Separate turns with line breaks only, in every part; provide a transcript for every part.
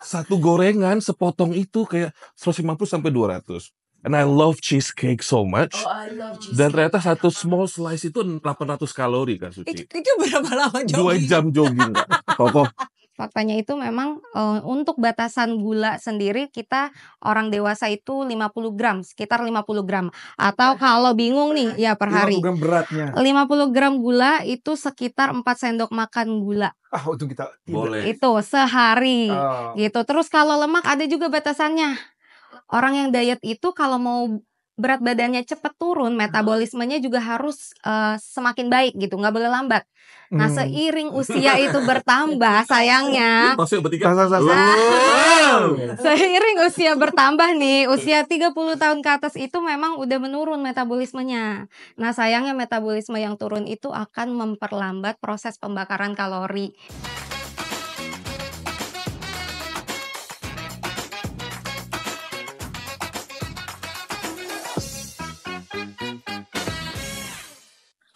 Satu gorengan sepotong itu kayak 150 sampai 200. And I love cheesecake so much.
Oh, I love cheesecake.
Dan ternyata satu small slice itu 800 kalori Kak Suci.
Itu berapa lama
2
jogging?
jam jogging Kak. Kokoh.
Faktanya itu memang untuk batasan gula sendiri kita orang dewasa itu 50 gram, sekitar 50 gram. Atau kalau bingung nih ya per hari.
50 gram beratnya.
50 gram gula itu sekitar 4 sendok makan gula.
Untung kita
Boleh.
Itu sehari gitu. Terus kalau lemak ada juga batasannya. Orang yang diet itu kalau mau berat badannya cepat turun, metabolismenya juga harus semakin baik gitu, nggak boleh lambat. Nah seiring usia itu bertambah sayangnya. Seiring usia bertambah nih, usia 30 tahun ke atas itu memang udah menurun metabolismenya. Nah sayangnya metabolisme yang turun itu akan memperlambat proses pembakaran kalori.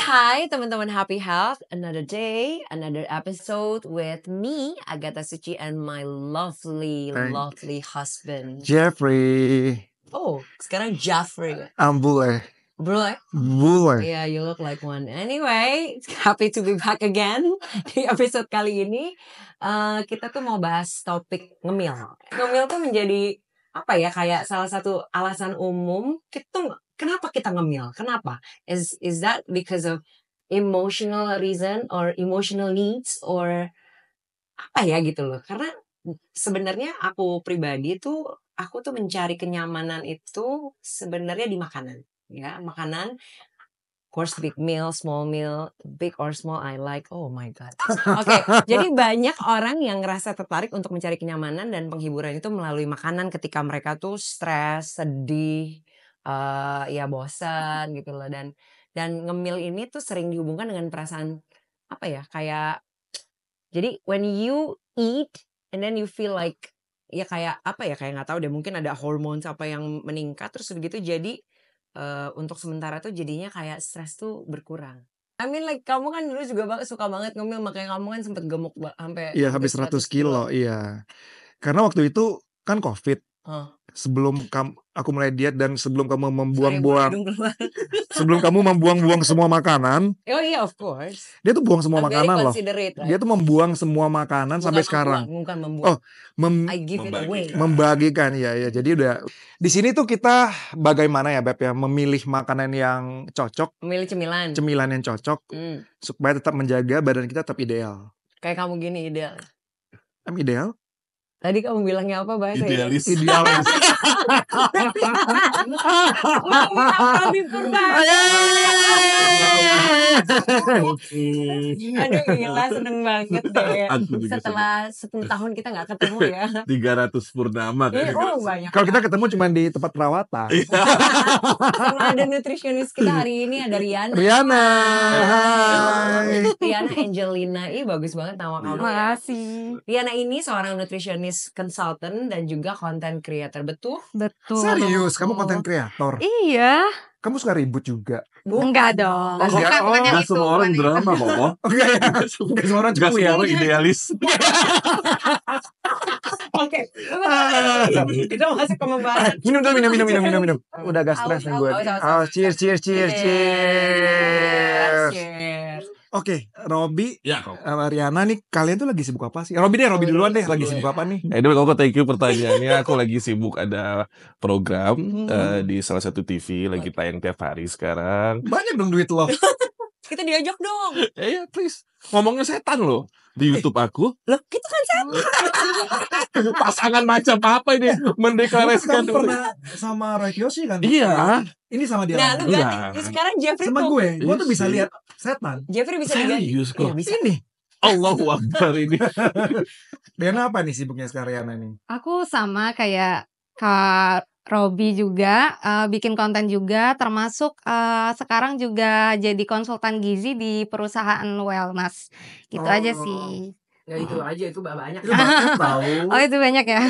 Hai teman-teman Happy Health, another day, another episode with me, Agatha Suci, and my lovely husband.
Jeffrey.
Oh, sekarang Jeffrey.
Bule.
Bro,
Bule.
yeah, you look like one. Anyway, happy to be back again. Di episode kali ini, kita tuh mau bahas topik ngemil. Ngemil tuh menjadi apa ya, kayak salah satu alasan umum kita tuh kenapa kita ngemil? Kenapa? Is that because of emotional reason or emotional needs or apa ya gitu loh? Karena sebenarnya aku pribadi tuh aku tuh mencari kenyamanan itu sebenarnya di makanan, ya makanan. Of course big meal, small meal, big or small I like. Oh my god. Oke, jadi banyak orang yang ngerasa tertarik untuk mencari kenyamanan dan penghiburan itu melalui makanan ketika mereka tuh stres, sedih. Ya bosan gitu loh, dan ngemil ini tuh sering dihubungkan dengan perasaan apa ya, kayak jadi when you eat and then you feel like ya kayak apa ya, kayak nggak tahu deh, mungkin ada hormon apa yang meningkat terus begitu, jadi untuk sementara tuh jadinya kayak stres tuh berkurang. I mean like kamu kan dulu juga suka banget ngemil, makanya kamu kan sempet gemuk sampai
habis 100 kilo. Iya. Karena waktu itu kan COVID. Sebelum aku mulai diet dan sebelum kamu membuang semua makanan.
Oh iya, of course.
Dia tuh buang semua makanan loh.
Right?
Dia tuh membuang semua makanan sampai sekarang.
Bukan membuang.
I give it away. Membagikan ya. Jadi udah di sini tuh kita bagaimana ya Beb ya, memilih makanan yang cocok,
memilih
cemilan yang cocok supaya tetap menjaga badan kita tetap ideal.
Kayak kamu gini ideal.
Ideal?
Tadi kamu bilangnya apa bahasa
Idealis.
Idealis.
Aduh gila, seneng banget deh. Setelah 10 tahun kita gak ketemu ya.
300 purnama kan.
Oh banyak.
Kalau kita ketemu cuma di tempat perawatan.
Sama ada nutritionist kita hari ini, ada Riana.
Hai.
Riana Angelina, bagus banget nama kamu.
Makasih.
Riana ini seorang nutritionist consultant dan juga content creator, betul?
Serius, kamu content creator?
Iya.
Kamu suka ribut juga?
Enggak dong.
Enggak semua orang drama kok.
Enggak semua orang
Enggak semua orang idealis.
Oke. Kita masuk ke pembahasan.
Minum. Udah agak stres nih gue. Cheers. Oke, Robby sama Riana nih, kalian tuh lagi sibuk apa sih? Robby duluan deh, lagi sibuk apa nih?
Anyway, thank you pertanyaannya. Aku lagi sibuk ada program di salah satu TV, lagi tayang tiap hari sekarang.
Banyak dong duit lo.
Kita diajak dong.
Iya, please. Ngomongnya setan loh di YouTube aku.
Loh, kita kan setan.
Pasangan macam apa ini mendeklarasikan?
Kamu pernah sama Roy Kiyoshi kan?
Iya.
Ini sama dia.
Nah, lu ganti. Sekarang Jeffrey
sama gue tuh bisa lihat setan.
Jeffrey bisa diganti.
Serius kok.
Bisa.
Ini.
Allahu Akbar ini.
Riana apa nih sibuknya sekarang Riana nih?
Aku sama kayak Kak Robby juga, bikin konten juga, termasuk sekarang juga jadi konsultan gizi di perusahaan wellness. Gitu aja sih.
Nggak itu aja, itu banyak.
Itu banyak tahu.
Oh itu banyak ya.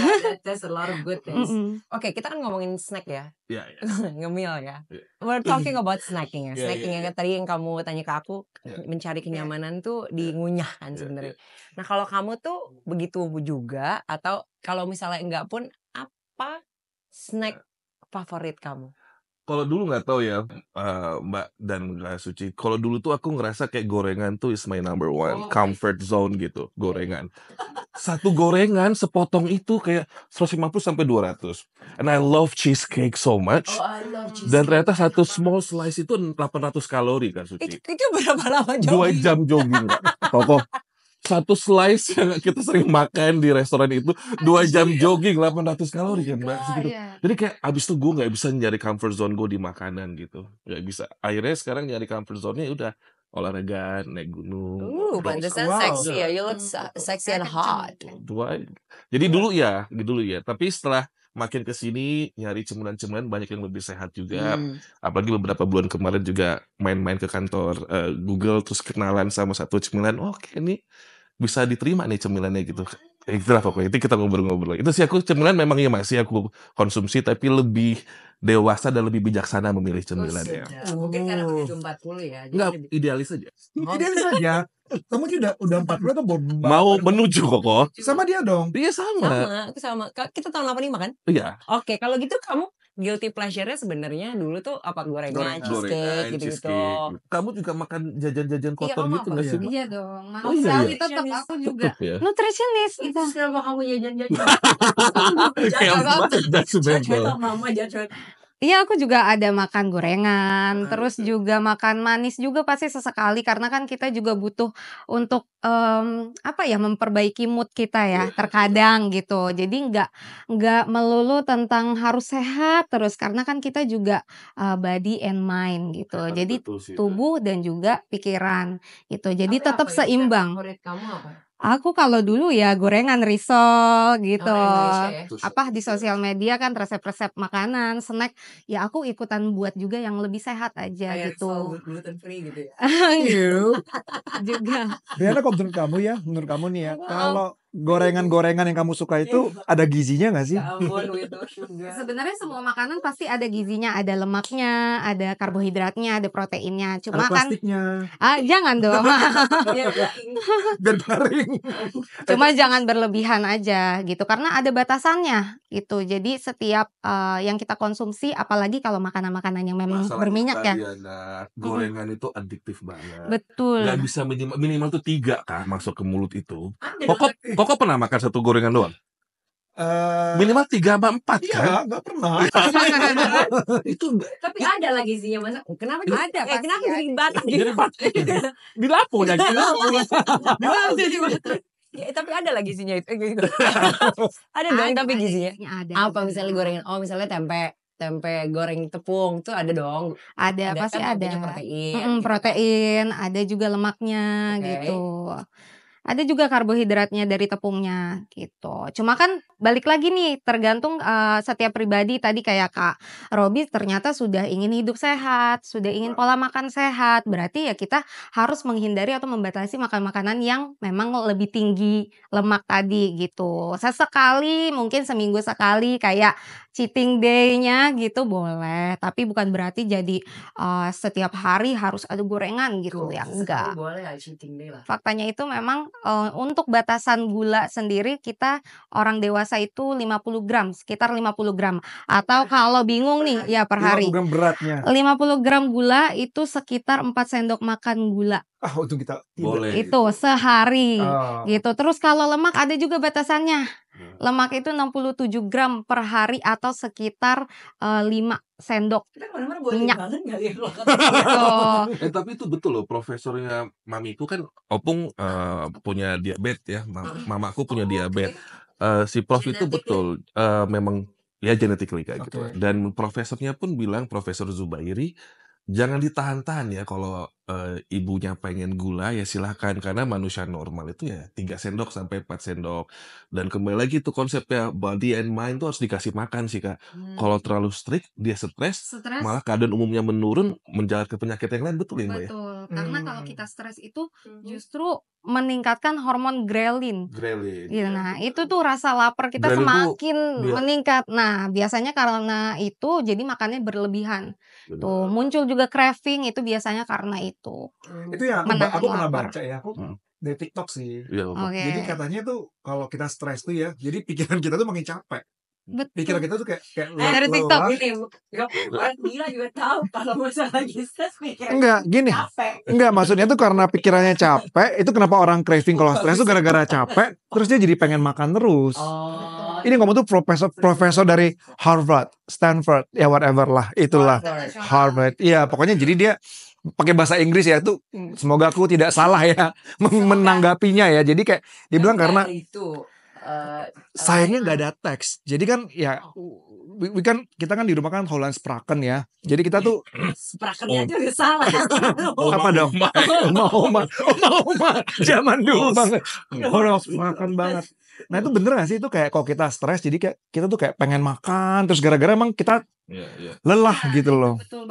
That's a lot of good things. Oke, kita kan ngomongin snack ya.
Iya.
Ngemil ya. We're talking about snacking ya. Snacking yang tadi yang kamu tanya ke aku, mencari kenyamanan tuh di ngunyah kan sebenarnya. Nah kalau kamu tuh begitu juga atau kalau misalnya enggak pun, apa snack favorit kamu?
Kalau dulu nggak tahu ya, Mbak dan Kak Suci. Kalau dulu tuh aku ngerasa kayak gorengan tuh is my number one comfort zone gitu, gorengan. Satu gorengan sepotong itu kayak 150 sampai 200. And I love cheesecake so much.
I love
Dan ternyata satu small slice itu 800 kalori, Kak Suci.
Itu berapa lama
2
jogging?
jam jogging, Kak. Kokoh. Satu slice yang kita sering makan di restoran itu 2 jam jogging 800 kalori kan Mbak segitu. Jadi kayak abis itu gue nggak bisa nyari comfort zone gue di makanan gitu, nggak bisa. Akhirnya sekarang nyari comfort zone-nya udah olahraga, naik gunung.
Pantesan sexy ya, you look sexy and hot.
Jadi dulu ya, tapi setelah makin kesini nyari cemilan-cemilan banyak yang lebih sehat juga. Apalagi beberapa bulan kemarin juga main-main ke kantor Google terus kenalan sama satu cemilan. Oke nih bisa diterima nih cemilannya gitu. Itulah pokoknya itu kita ngobrol-ngobrol. Itu sih aku cemilan memang ya masih aku konsumsi tapi lebih dewasa dan lebih bijaksana memilih cemilannya.
Mungkin karena udah 40 ya.
Enggak, idealis aja.
Idealis aja. Kamu udah 40 atau
mau menuju kok?
Sama dia dong.
Iya sama.
Aku sama. Kita tahun 85 kan?
Iya.
Oke, kalau gitu kamu guilty pleasure-nya sebenarnya dulu tuh apa gorengan, cheesecake gitu-gitu.
Kamu juga makan jajan-jajan kotor gitu nggak sih?
Iya dong.
iya.
Tetap aku juga.
Tetep ya.
Nutritionist
Itu kenapa kamu jajan-jajan? Mama jajan.
Iya, aku juga ada makan gorengan, terus juga makan manis juga pasti sesekali karena kan kita juga butuh untuk memperbaiki mood kita ya terkadang gitu. Jadi nggak melulu tentang harus sehat terus karena kan kita juga body and mind gitu. Jadi tubuh dan juga pikiran gitu. Jadi tetap seimbang.
Favorit kamu apa?
Aku kalau dulu ya gorengan risol gitu.
Indonesia ya?
Di sosial media kan resep-resep makanan, snack. Ya aku ikutan buat juga yang lebih sehat aja gitu.
Gluten free gitu ya.
Juga.
Riana, kok menurut kamu nih ya, kalau gorengan-gorengan yang kamu suka itu ada gizinya nggak sih?
Sebenarnya semua makanan pasti ada gizinya, ada lemaknya, ada karbohidratnya, ada proteinnya. Cuma
ada
kan
plastiknya.
Jangan dong.
Biar garing.
Cuma jangan berlebihan aja gitu karena ada batasannya gitu. Jadi setiap yang kita konsumsi apalagi kalau makanan-makanan yang memang berminyak ya.
Gorengan itu adiktif banget.
Betul.
Gak bisa minimal tuh 3 kan masuk ke mulut itu. Kok pernah makan satu gorengan doang? Minimal 3 sama 4 kan?
Iya, nggak pernah.
Itu
Tapi ada lah gizinya masa. Kenapa ada? Kenapa jadi batak gitu?
di lapo ya.
Ya, tapi ada lah gizinya itu gitu. Ada dong tapi gizinya.
Ada.
Apa misalnya gorengan? Oh, misalnya tempe goreng tepung tuh ada dong.
Ada pasti
kan
ada.
Protein.
Protein, ada juga lemaknya gitu. Ada juga karbohidratnya dari tepungnya gitu. Cuma kan balik lagi nih tergantung setiap pribadi tadi kayak Kak Robi ternyata sudah ingin hidup sehat, sudah ingin pola makan sehat. Berarti ya kita harus menghindari atau membatasi makan makanan yang memang lebih tinggi lemak tadi gitu. Sesekali mungkin seminggu sekali kayak cheating day-nya gitu boleh. Tapi bukan berarti jadi setiap hari harus ada gorengan gitu ya. Enggak.
Boleh ya cheating day lah.
Faktanya itu memang untuk batasan gula sendiri kita orang dewasa itu 50 gram, sekitar 50 gram. Atau kalau bingung nih ya per hari.
50 gram beratnya.
50 gram gula itu sekitar 4 sendok makan gula.
Untuk kita
boleh.
Itu sehari gitu. Terus kalau lemak ada juga batasannya. Lemak itu 67 gram per hari atau sekitar 5 sendok minyak.
Tapi itu betul loh, profesornya mamiku kan Opung punya diabetes ya, mamaku punya diabetes. Si prof itu betul memang ya genetically kayak gitu. Dan profesornya pun bilang, Profesor Zubairi, jangan ditahan-tahan ya kalau ibunya pengen gula ya silahkan karena manusia normal itu ya 3 sendok sampai 4 sendok. Dan kembali lagi tuh konsepnya body and mind tuh harus dikasih makan sih Kak. Kalau terlalu strict dia stres, malah keadaan umumnya menurun menjalar ke penyakit yang lain, betul ya Mbak ya?
Betul, karena kalau kita stres itu justru meningkatkan hormon ghrelin. Gitu. Nah, itu tuh rasa lapar kita
Ghrelin
semakin meningkat. Nah, biasanya karena itu jadi makannya berlebihan. Tuh, muncul juga craving itu biasanya karena itu.
Itu ya aku pernah baca ya. Dari TikTok sih.
Iya, apa?
Oke.
Jadi katanya tuh kalau kita stres tuh ya, jadi pikiran kita tuh makin capek. Pikiran
Betul.
kita tuh kayak
Dari TikTok.
lelah.
Ini orang gila juga tahu kalau masalah stres pikiran
Enggak, gini.
capek.
Enggak, maksudnya tuh karena pikirannya capek. Itu kenapa orang craving kalau stres tuh gara-gara capek. Terus dia jadi pengen makan terus.
Oh.
Ini ngomong tuh profesor dari Harvard, Stanford, ya whatever lah, itulah Harvard. Iya, pokoknya jadi dia pakai bahasa Inggris ya tuh. Semoga aku tidak salah ya menanggapinya ya. Jadi kayak dia bilang karena
itu
sayangnya nggak ada teks. Jadi kan ya kita kan di rumah kan Holland Spraken ya. Jadi kita tuh
Sprakennya aja udah salah.
apa dong? Oma zaman dulu banget. Holland Spraken banget. Nah itu bener gak sih itu kayak kalau kita stres jadi kayak kita tuh kayak pengen makan terus gara-gara emang kita lelah gitu loh.
Betul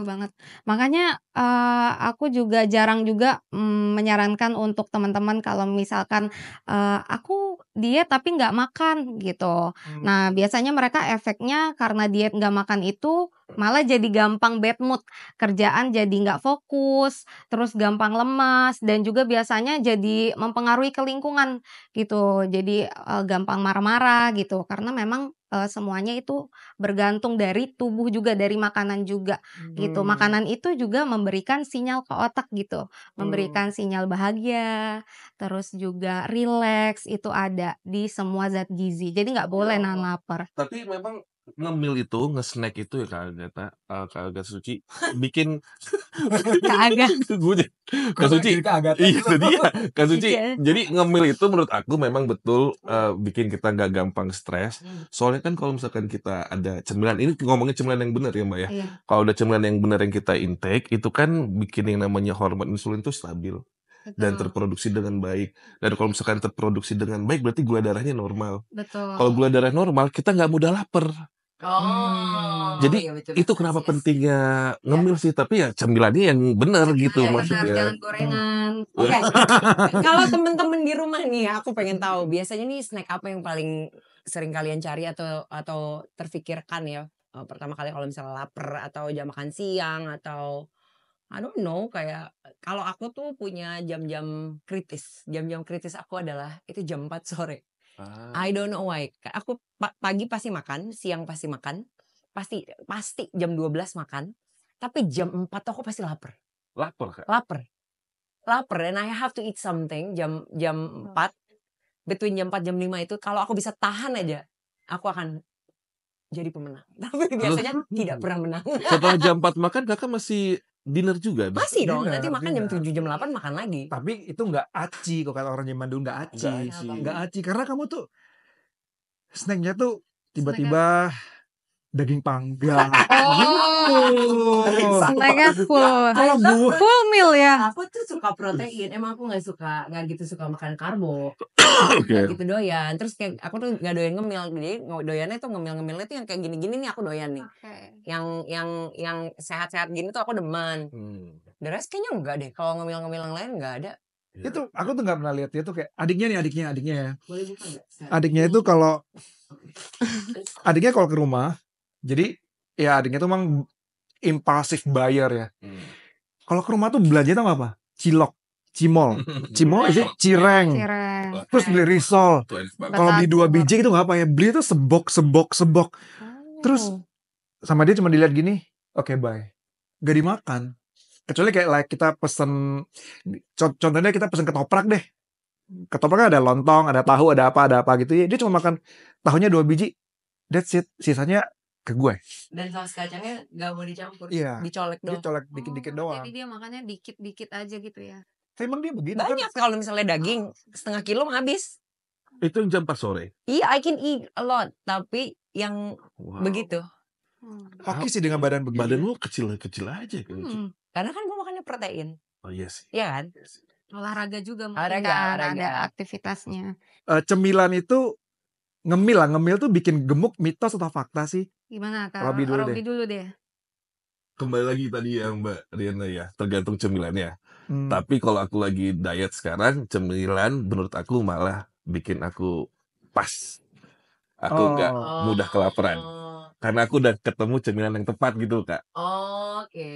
banget. Makanya aku juga jarang juga menyarankan untuk teman-teman kalau misalkan aku diet tapi nggak makan gitu. Nah biasanya mereka efeknya karena diet nggak makan itu malah jadi gampang bad mood, kerjaan jadi nggak fokus, terus gampang lemas dan juga biasanya jadi mempengaruhi ke lingkungan gitu. Jadi gampang marah-marah gitu karena memang semuanya itu bergantung dari tubuh juga, dari makanan juga gitu. Makanan itu juga memberikan sinyal ke otak gitu, memberikan sinyal bahagia, terus juga rileks itu ada di semua zat gizi. Jadi nggak boleh nahan lapar.
Tapi memang ngemil itu, nge-snack itu ya Kak Agatha Suci bikin
Kagak.
Kak Suci. Iya itu dia Kak Suci.
Iya.
Jadi ngemil itu menurut aku memang betul bikin kita nggak gampang stres. Soalnya kan kalau misalkan kita ada cemilan, ini ngomongin cemilan yang benar ya Mbak ya.
Iya.
Kalau ada cemilan yang benar yang kita intake, itu kan bikin yang namanya hormon insulin itu stabil dan
Betul.
terproduksi dengan baik. Dan kalau misalkan terproduksi dengan baik, berarti gula darahnya normal.
Betul.
Kalau gula darah normal, kita nggak mudah lapar. Jadi
iya, betul,
itu
betul.
kenapa
Yes.
pentingnya ngemil sih, tapi ya cemilannya yang benar gitu
Iya, benar,
maksudnya.
jangan gorengan.
Oke. Kalau temen-temen di rumah nih, aku pengen tahu biasanya nih snack apa yang paling sering kalian cari atau terfikirkan ya pertama kali kalau misalnya lapar atau jam makan siang atau I don't know kayak kalau aku tuh punya jam-jam kritis. Jam-jam kritis aku adalah itu jam 4 sore. I don't know why. Aku pagi pasti makan, siang pasti makan, pasti jam 12 makan. Tapi jam 4 tuh aku pasti lapar.
Lapar Kak.
Lapar and I have to eat something jam 4. Between jam 4 jam 5 itu kalau aku bisa tahan aja, aku akan jadi pemenang. Tapi biasanya tidak pernah menang.
Setelah jam 4 makan Kakak masih dinner juga?
Masih dong,
Dinner,
nanti makan jam
dinner.
7 jam 8 makan lagi.
Tapi itu nggak aci, kalau kata orang zaman dulu nggak aci. Nggak aci karena kamu tuh snacknya tuh tiba-tiba daging panggang. Gitu.
Snacknya full.
Kalau gue
Full meal ya.
Aku tuh suka protein, emang aku nggak gitu suka makan karbo,
Oke.
nggak gitu doyan. Terus kayak aku tuh nggak doyan ngemil, jadi doyannya tuh ngemilnya tuh yang kayak gini-gini nih aku doyan nih. Yang sehat-sehat gini tuh aku demen. The rest kayaknya enggak deh. Kalau ngemil-ngemil yang lain nggak ada.
itu aku tuh nggak pernah lihat dia tuh kayak adiknya ya.
Boleh buka nggak?
Adiknya itu kalau ke rumah, jadi ya adiknya tuh emang impulsive buyer ya. Kalau ke rumah tuh belanja tau apa? Cimol itu cireng. Terus beli risol. Kalau beli 2 biji itu nggak apa ya? Beli tuh sebok. Terus sama dia cuma dilihat gini, oke bye. Gak dimakan. Kecuali kayak kita pesen, contohnya kita pesen ketoprak deh. Ketoprak ada lontong, ada tahu, ada apa gitu ya. Dia cuma makan tahunya 2 biji. That's it. Sisanya ke gue.
Dan saus kacangnya nggak mau dicampur,
Iya.
dicolek
Dia
doang.
colek dikit-dikit doang.
Jadi dia makannya dikit-dikit aja gitu ya.
Emang dia begini
Banyak kalau misalnya daging setengah kilo habis.
Itu yang jam 4 sore.
Iya, I can eat a lot, tapi yang begitu.
Hoki sih dengan badan begini.
Badan lu kecil aja kan.
Karena kan gue makannya protein.
Oh iya sih.
Iya kan?
Olahraga juga mungkin
Olahraga.
kan, ada aktivitasnya.
Cemilan itu ngemil tuh bikin gemuk, mitos atau fakta sih?
Gimana Kak?
Robby
dulu deh.
Kembali lagi tadi ya Mbak Riana ya, tergantung cemilannya. Tapi kalau aku lagi diet sekarang, cemilan menurut aku malah bikin aku pas. Aku nggak mudah kelaparan. Karena aku udah ketemu cemilan yang tepat gitu Kak.
Oke.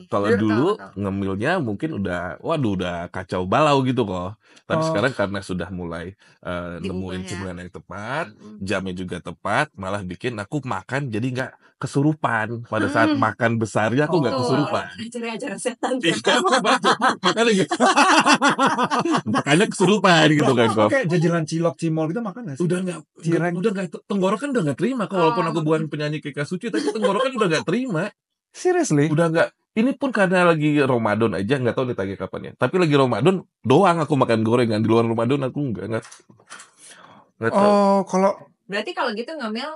Kalau
Iya,
dulu
betul.
ngemilnya mungkin udah kacau balau gitu kok. Tapi
Oh.
sekarang karena sudah mulai nemuin
Diubah ya.
cemilan yang tepat,
Mm.
jamnya juga tepat, malah bikin aku makan jadi nggak kesurupan. Pada saat makan besarnya aku nggak
Betul.
kesurupan.
Acara-acara setan.
Iya, makanya gitu. Makanya kesurupan gitu kan kok.
Oke, jajanan cilok cimol gitu makan gak sih? Cireng.
Udah nggak tenggorokan udah nggak terima kok, walaupun aku bukan penyanyi kayak Suci, tapi tenggorokan udah nggak terima.
Seriously?
Udah nggak. Ini pun karena lagi Ramadan aja, nggak tahu nih tagih kapan ya. Tapi lagi Ramadan doang aku makan gorengan, di luar Ramadan aku nggak tahu.
Oh, kalau
Berarti kalau gitu ngemil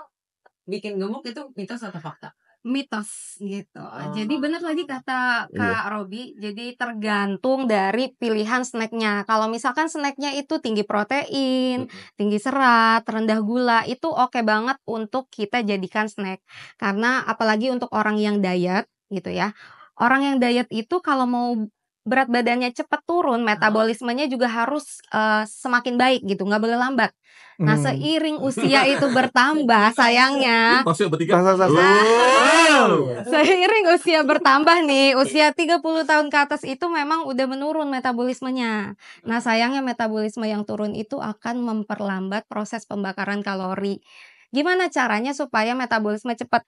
bikin gemuk itu mitos atau fakta?
Mitos gitu.
Oh.
Jadi benar tadi kata
Iya.
Kak Robi, jadi tergantung dari pilihan snacknya. Kalau misalkan snacknya itu tinggi protein, tinggi serat, rendah gula, itu oke banget untuk kita jadikan snack. Karena apalagi untuk orang yang diet gitu ya. Orang yang diet itu kalau mau berat badannya cepat turun, metabolismenya juga harus semakin baik gitu, nggak boleh lambat. Nah, seiring usia itu bertambah, sayangnya
Masuk bertiga.
seiring usia bertambah nih, usia 30 tahun ke atas itu memang udah menurun metabolismenya. Nah, sayangnya metabolisme yang turun itu akan memperlambat proses pembakaran kalori. Gimana caranya supaya metabolisme cepat?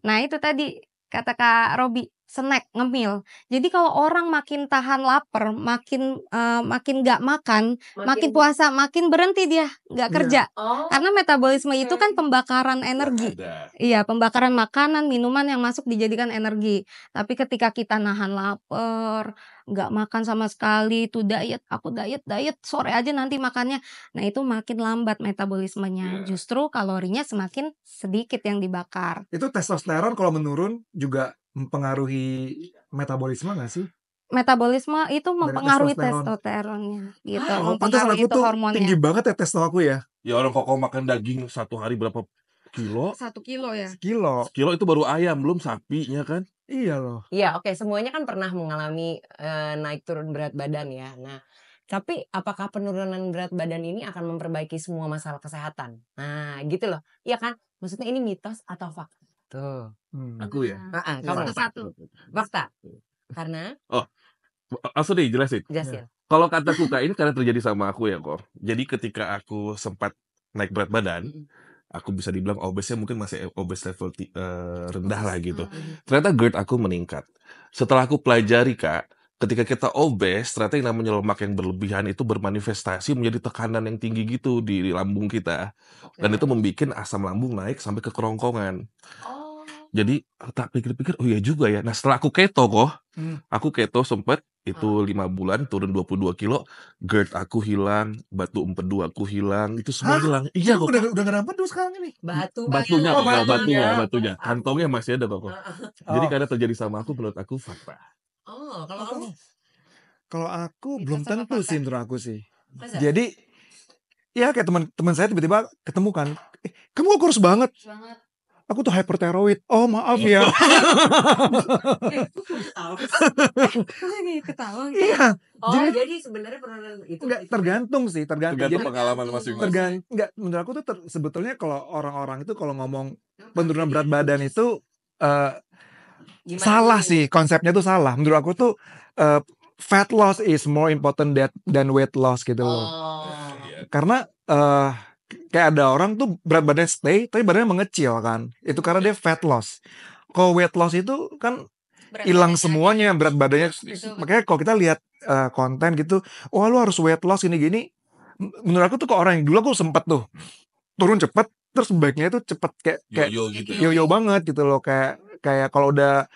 Nah, itu tadi kata Kak Robi, snack, ngemil. Jadi kalau orang makin tahan lapar, makin nggak makan, makin puasa, makin berhenti dia nggak kerja.
Oh.
Karena metabolisme itu kan pembakaran energi. Iya, pembakaran makanan, minuman yang masuk dijadikan energi. Tapi ketika kita nahan lapar, nggak makan sama sekali, tuh diet, aku diet, sore aja nanti makannya. Nah, itu makin lambat metabolismenya. Justru kalorinya semakin sedikit yang dibakar.
itu testosteron kalau menurun juga mempengaruhi metabolisme gak sih?
Metabolisme itu mempengaruhi
testosteron.
testosteronnya gitu,
Oh, pantas
mempengaruhi
aku
itu
tuh
hormonnya.
tinggi banget ya testo aku ya.
Ya orang kok makan daging satu hari berapa kilo?
1 kilo ya.
Kilo.
Kilo itu baru ayam, belum sapinya kan?
Iya loh.
Iya, oke. Semuanya kan pernah mengalami naik turun berat badan ya. Nah, tapi apakah penurunan berat badan ini akan memperbaiki semua masalah kesehatan? Nah, gitu loh. Iya kan? Maksudnya ini mitos atau fakta? Tuh.
Aku ya.
Kamu
Satu.
fakta. Karena
Langsung deh jelasin.
jelasin.
Kalau kata Kuka ini karena terjadi sama aku ya kok. Jadi ketika aku sempat naik berat badan, aku bisa dibilang obesnya mungkin masih obes level rendah lah gitu. Ternyata GERD aku meningkat. Setelah aku pelajari Kak, ketika kita obes, ternyata yang namanya lemak yang berlebihan itu bermanifestasi menjadi tekanan yang tinggi gitu di lambung kita. Dan itu membuat asam lambung naik sampai ke kerongkongan. Jadi tak pikir-pikir, oh iya juga ya. Nah setelah aku keto kok, aku keto sempet itu 5 bulan turun 22 kilo, GERD aku hilang, batu empedu aku hilang, itu semua hilang. Iya kok.
Udah gak dapat tuh sekarang ini.
Batunya,
Oh,
batunya. Kantongnya masih ada kok. Jadi karena terjadi sama aku, menurut aku fakta.
Oh, kalau kamu
Kalau aku
Mitos
belum
apa
tentu
fakta?
sih menurut aku sih.
masa?
Jadi ya kayak teman saya tiba-tiba ketemu kan, kamu kok kurus banget. Aku tuh hyperthyroid. Oh maaf ya.
Ketawa.
Iya.
Oh,
Jadi-
jadi sebenarnya penurunan itu
Enggak, tergantung sih, tergantung.
Tergantung
Jadi
pengalaman masing-masing.
enggak, menurut aku tuh sebetulnya kalau orang-orang itu kalau ngomong penurunan berat badan itu
Gimana
salah
dulu?
sih, konsepnya tuh salah. Menurut aku tuh fat loss is more important than weight loss gitu loh.
Oh.
Karena kayak ada orang tuh berat badan stay tapi badannya mengecil kan. Itu karena dia fat loss. Kalau weight loss itu kan hilang semuanya berat badannya. Makanya kalau kita lihat konten gitu, oh lu harus weight loss gini-gini. Menurut aku tuh kalau orang yang dulu aku sempet tuh turun cepet, terus baiknya itu cepet kayak
Yo gitu.
yo-yo banget gitu loh, kayak kalau udah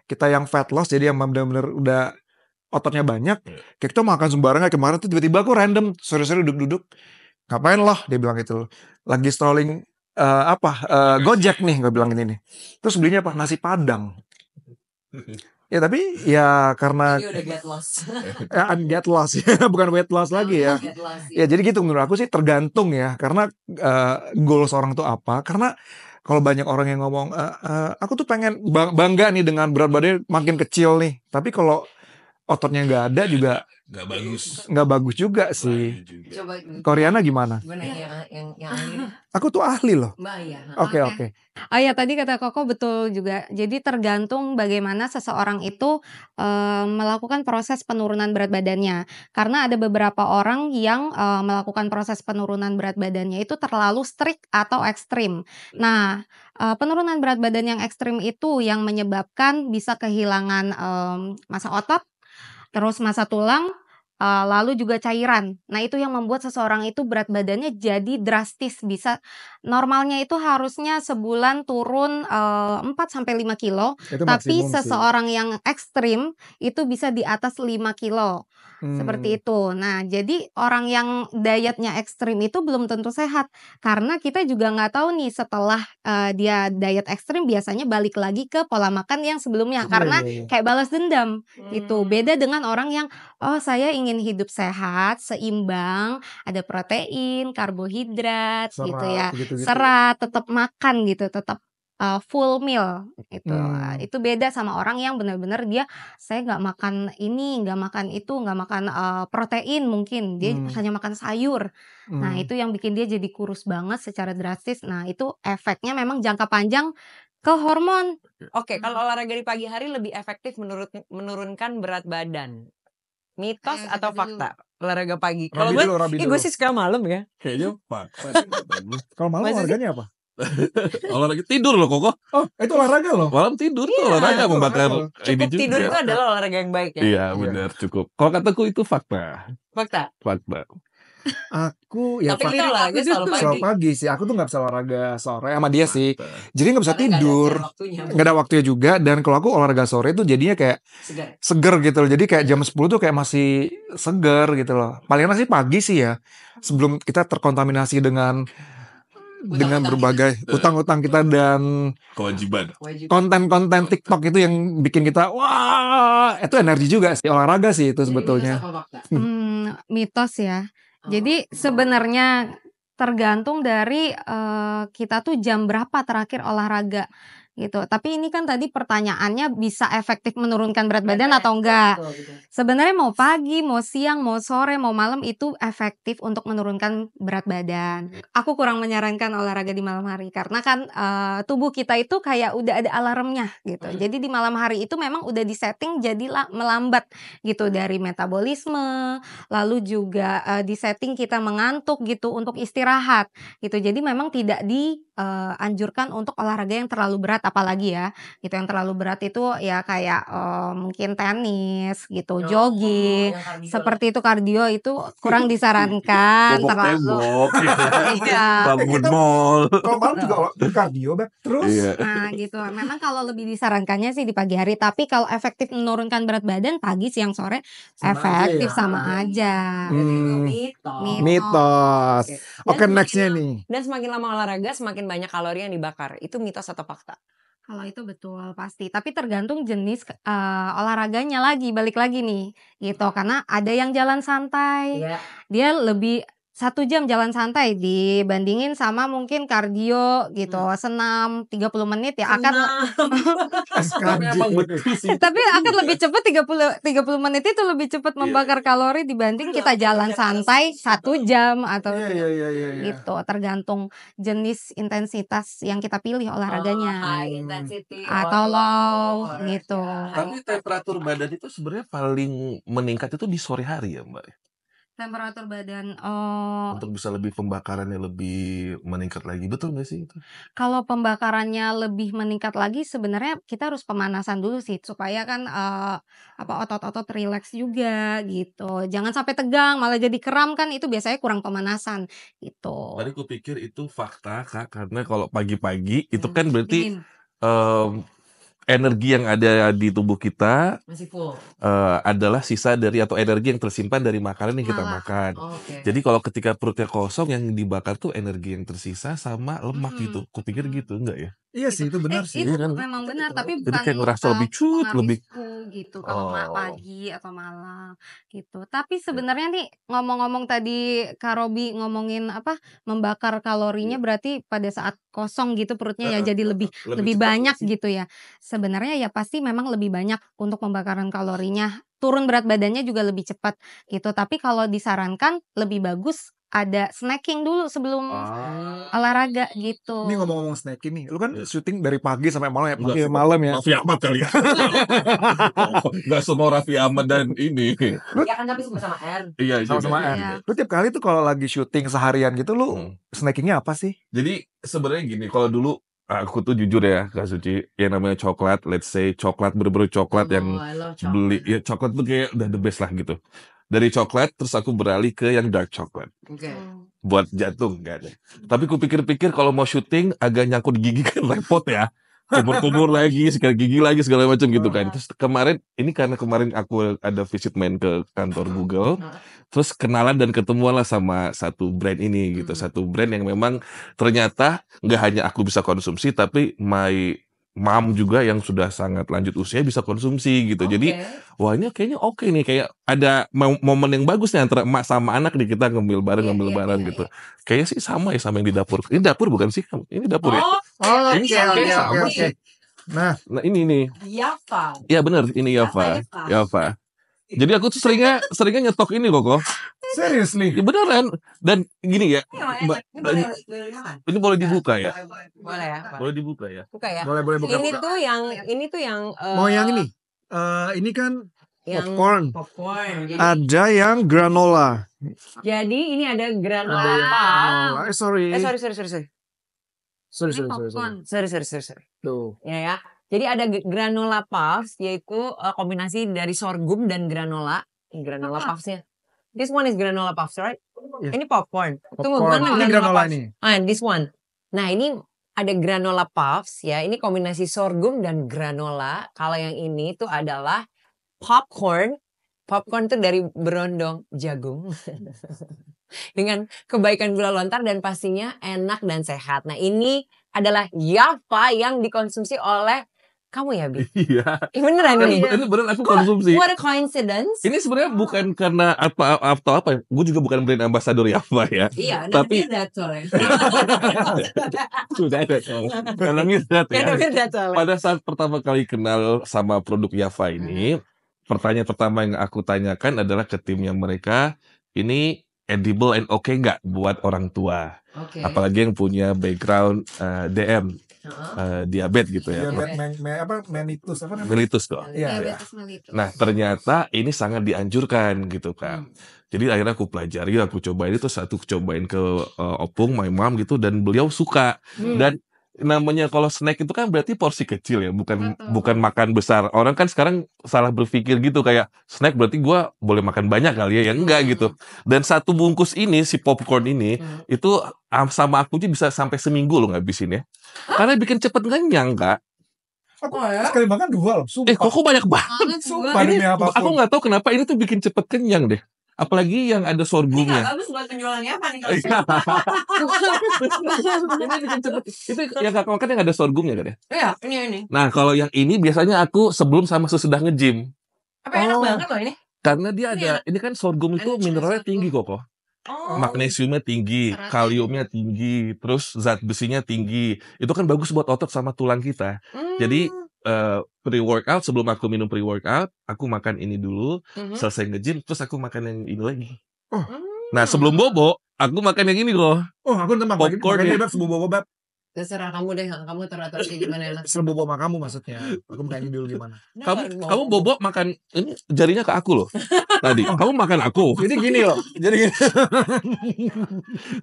kita yang fat loss jadi yang benar-benar udah ototnya banyak, kayak kita makan sembarangan. Kemarin tuh tiba-tiba aku random sore-sore duduk-duduk, ngapain loh dia bilang gitu, lagi scrolling Gojek nih, gue bilang ini nih, terus belinya apa, nasi padang. Ya tapi ya karena
Ini udah get lost.
get loss ya, bukan weight loss lagi ya.
Get lost,
Ya jadi gitu menurut aku sih tergantung ya, karena goals orang tuh apa. Karena kalau banyak orang yang ngomong aku tuh pengen bangga nih dengan berat badannya makin kecil nih, tapi kalau ototnya nggak ada juga
Nggak bagus.
nggak bagus juga sih.
Coba
Koreana gimana?
gue nanya yang ahli deh.
Aku tuh ahli loh.
Mbak ya.
Oke.
Oh ya, tadi kata Koko betul juga. Jadi tergantung bagaimana seseorang itu melakukan proses penurunan berat badannya. Karena ada beberapa orang yang melakukan proses penurunan berat badannya itu terlalu strict atau ekstrim. Nah, penurunan berat badan yang ekstrim itu yang menyebabkan bisa kehilangan massa otot, terus massa tulang, lalu juga cairan. Nah, itu yang membuat seseorang itu berat badannya jadi drastis. Bisa normalnya itu harusnya sebulan turun 4-5 kilo,
Itu
tapi
maksimum sih.
seseorang yang ekstrim itu bisa di atas 5 kilo. Seperti itu. Nah, jadi orang yang dietnya ekstrim itu belum tentu sehat. Karena kita juga nggak tahu nih setelah dia diet ekstrim biasanya balik lagi ke pola makan yang sebelumnya. Karena
Iya.
kayak balas dendam gitu. Beda dengan orang yang saya ingin hidup sehat, seimbang, ada protein, karbohidrat gitu ya.
gitu-gitu.
Serat, tetap makan gitu, tetap full meal gitu. Itu beda sama orang yang benar-benar dia saya nggak makan ini, nggak makan itu, nggak makan protein mungkin. Dia hanya makan sayur. Nah, itu yang bikin dia jadi kurus banget secara drastis. Nah, itu efeknya memang jangka panjang ke hormon.
Oke, kalau olahraga di pagi hari lebih efektif menurunkan berat badan. Mitos atau fakta? Olahraga pagi. Kalau
Rabi
gue
dulu.
sih suka malam ya.
Kayaknya fakta.
Kalau malam
Masa sih?
olahraganya apa?
Olahraga tidur loh Koko.
Oh, itu olahraga loh.
Malam tidur tuh olahraga membakar ini
Cukup tidur itu
juga.
adalah olahraga yang baik ya.
Iya benar cukup. Kalau kataku itu fakta.
Fakta.
Aku ya
Tapi kita olahraga selalu
selalu
pagi.
pagi sih. Aku tuh nggak bisa olahraga sore sama dia sih. Jadi nggak bisa
Karena nggak ada
tidur.
waktunya.
Nggak ada waktunya juga. Dan kalau aku olahraga sore tuh jadinya kayak
Segar.
seger gitu loh. Jadi kayak jam 10 tuh kayak masih seger gitu loh. Paling enak sih pagi sih ya. Sebelum kita terkontaminasi dengan berbagai utang-utang kita dan
Kewajiban.
konten-konten TikTok itu yang bikin kita wah, itu energi juga sih. Olahraga sih itu sebetulnya.
Mitos ya. Jadi sebenarnya tergantung dari kita tuh jam berapa terakhir olahraga gitu. Tapi ini kan tadi pertanyaannya bisa efektif menurunkan berat badan atau enggak. Sebenarnya mau pagi, mau siang, mau sore, mau malam itu efektif untuk menurunkan berat badan. Aku kurang menyarankan olahraga di malam hari karena kan tubuh kita itu kayak udah ada alarmnya gitu. Jadi di malam hari itu memang udah disetting jadi melambat gitu dari metabolisme, lalu juga disetting kita mengantuk gitu untuk istirahat gitu. Jadi memang tidak dianjurkan untuk olahraga yang terlalu berat, apalagi ya gitu. Yang terlalu berat itu ya kayak mungkin tenis gitu, jogging, seperti itu. Kardio itu kurang disarankan terlalu. Iya.
Bangun mall.
Kalau malam juga kardio terus.
Nah gitu. Memang kalau lebih disarankannya sih di pagi hari. Tapi kalau efektif menurunkan berat badan pagi, siang, sore efektif sama aja.
Mitos. Oke, nextnya nih.
Dan semakin lama olahraga semakin banyak kalori yang dibakar. Itu mitos atau fakta?
Kalau itu betul pasti, tapi tergantung jenis olahraganya lagi, balik lagi nih gitu. Karena ada yang jalan santai, dia lebih 1 jam jalan santai dibandingin sama mungkin kardio gitu, senam 30 menit ya akan tapi akan lebih cepat 30 menit itu lebih cepat membakar kalori dibanding kita jalan santai 1 jam atau gitu. Tergantung jenis intensitas yang kita pilih olahraganya.
High intensity
atau low gitu.
Tapi temperatur badan itu sebenarnya paling meningkat itu di sore hari ya Mbak?
Temperatur badan
Untuk bisa lebih pembakarannya lebih meningkat lagi, betul nggak sih itu?
Kalau pembakarannya lebih meningkat lagi sebenarnya kita harus pemanasan dulu sih supaya kan otot-otot rileks juga gitu. Jangan sampai tegang malah jadi kram, kan itu biasanya kurang pemanasan gitu.
Tadi aku pikir itu fakta Kak, karena kalau pagi-pagi itu kan berarti energi yang ada di tubuh kita
masih full.
Adalah sisa dari atau energi yang tersimpan dari makanan yang kita makan. Jadi kalau ketika perutnya kosong yang dibakar tuh energi yang tersisa sama lemak gitu. Kupikir gitu enggak ya?
Iya sih, itu benar sih.
Itu
Iya kan?
memang benar, tapi
Jadi
bukan
kayak ngerasa lebih cut, lebih
penghabisku gitu kalau
oh.
pagi atau malam gitu. Tapi sebenarnya nih ngomong-ngomong tadi Kak Robi ngomongin apa membakar kalorinya berarti pada saat kosong gitu perutnya ya jadi lebih
cepat
banyak
sih.
gitu ya. Sebenarnya ya pasti memang lebih banyak untuk pembakaran kalorinya. Turun berat badannya juga lebih cepat gitu. Tapi kalau disarankan lebih bagus ada snacking dulu sebelum olahraga gitu.
Ini ngomong-ngomong snacking nih, lu kan
Iya.
syuting dari pagi sampai malam ya,
Enggak,
pagi sampai malam ya.
Raffi Ahmad kali ya. Enggak semua Raffi Ahmad dan ini.
Ya kan tapi sama-sama R.
Iya,
Sama-sama
juga.
Iya.
Lu tiap kali tuh kalau lagi syuting seharian gitu lu snackingnya apa sih?
Jadi sebenarnya gini, kalau dulu aku tuh jujur ya, Kak Suci, yang namanya coklat, let's say coklat bener-bener coklat yang
I love chocolate.
beli ya coklat tuh kayak udah the best lah gitu. Dari coklat terus aku beralih ke yang dark coklat.
Oke.
Buat jantung enggak ada. Tapi ku pikir-pikir kalau mau syuting agak nyangkut gigi kan repot ya. Kumur-kumur lagi, sikat gigi lagi segala macam gitu kan. Terus kemarin ini karena kemarin aku ada visit main ke kantor Google, terus kenalan dan ketemuan lah sama satu brand ini gitu. Satu brand yang memang ternyata nggak hanya aku bisa konsumsi, tapi my mom juga yang sudah sangat lanjut usia bisa konsumsi gitu. Jadi wah ini kayaknya oke nih, kayak ada momen yang bagus nih antara emak sama anak nih kita ngemil bareng gitu. Kayaknya sih sama ya sama yang di dapur. Ini dapur bukan sih? Ini dapur ya?
Oh,
Ini sama sih.
Nah,
ini nih.
Yafa.
Iya benar, ini Yafa. Yafa. Jadi aku tuh seringnya nyetok ini kok.
seriously.
Ya beneran. Dan gini ya,
Mbak,
ini boleh dibuka ya?
boleh ya. Pak?
Boleh dibuka ya?
Buka ya.
Boleh buka.
Ini tuh yang
Mau yang ini? Ini kan
yang
popcorn.
Jadi,
Ada yang granola.
jadi ini ada
Ada
granola.
yang granola. Sorry.
Sorry.
Ini popcorn.
Sorry.
Tuh.
Ya. Jadi ada granola puffs yaitu kombinasi dari sorghum dan granola. Granola puffsnya. This one is granola puffs, right?
Yes.
Ini popcorn. Tunggu,
Popcorn.
mana
Ini granola
puffs?
ini.
This one. Nah, ini ada granola puffs ya. Ini kombinasi sorghum dan granola. Kalau yang ini tuh adalah popcorn. Popcorn tuh dari berondong jagung. Dengan kebaikan gula lontar dan pastinya enak dan sehat. Nah, ini adalah Yafa yang dikonsumsi oleh kamu ya, Bi?
Iya.
Beneran ini?
Ini beneran aku konsumsi.
What a coincidence.
Ini sebenarnya bukan karena apa ya. Gue juga bukan brand ambassador Yafa ya.
Iya,
tapi
sudah
ada karena misalnya
ya.
pada saat pertama kali kenal sama produk Yafa ini, pertanyaan pertama yang aku tanyakan adalah ke timnya mereka, ini edible and okay nggak buat orang tua?
Okay.
Apalagi yang punya background DM, diabetes gitu ya.
Mellitus apa namanya?
Mellitus tuh.
Iya.
Diabetes mellitus.
Nah ternyata ini sangat dianjurkan gitu kan. Jadi akhirnya aku pelajari, aku cobain itu satu cobain ke opung, my mom gitu dan beliau suka. Dan namanya kalau snack itu kan berarti porsi kecil ya, bukan makan besar. Orang kan sekarang salah berpikir gitu kayak snack berarti gua boleh makan banyak kali ya, enggak gitu. Dan satu bungkus ini si popcorn ini itu sama aku aja bisa sampai seminggu loh ngabisin ya. Karena bikin cepet kenyang, Kak.
Sekali makan 2 loh. Sumpah.
Kok banyak banget.
Sumpah demi apapun.
Aku nggak tahu kenapa ini tuh bikin cepet kenyang deh. Apalagi yang ada sorghumnya.
Bagus buat penjualannya apa nih?
Ini bikin cepet. Itu yang kakak makan yang ada sorghumnya kan ya?
Iya, ini.
Nah kalau yang ini biasanya aku sebelum sama sesudah nge-gym.
Apa enak banget loh ini?
Karena dia ada, ini kan sorghum itu mineralnya tinggi kok. Magnesiumnya tinggi, kaliumnya tinggi, terus zat besinya tinggi. Itu kan bagus buat otot sama tulang kita. Jadi pre-workout, sebelum aku minum pre-workout, aku makan ini dulu, selesai nge-gym, terus aku makan yang ini lagi. Nah sebelum bobo, aku makan yang ini kok.
Aku ntar makan ini beb, sebelum bobo beb.
Terserah kamu deh, kamu teratur kayak gimana ya.
Sebelum bobo sama kamu maksudnya. Aku makan ini dulu gimana.
Kamu bobo makan, ini jarinya ke aku loh. Tadi, kamu makan aku.
Jadi gini loh.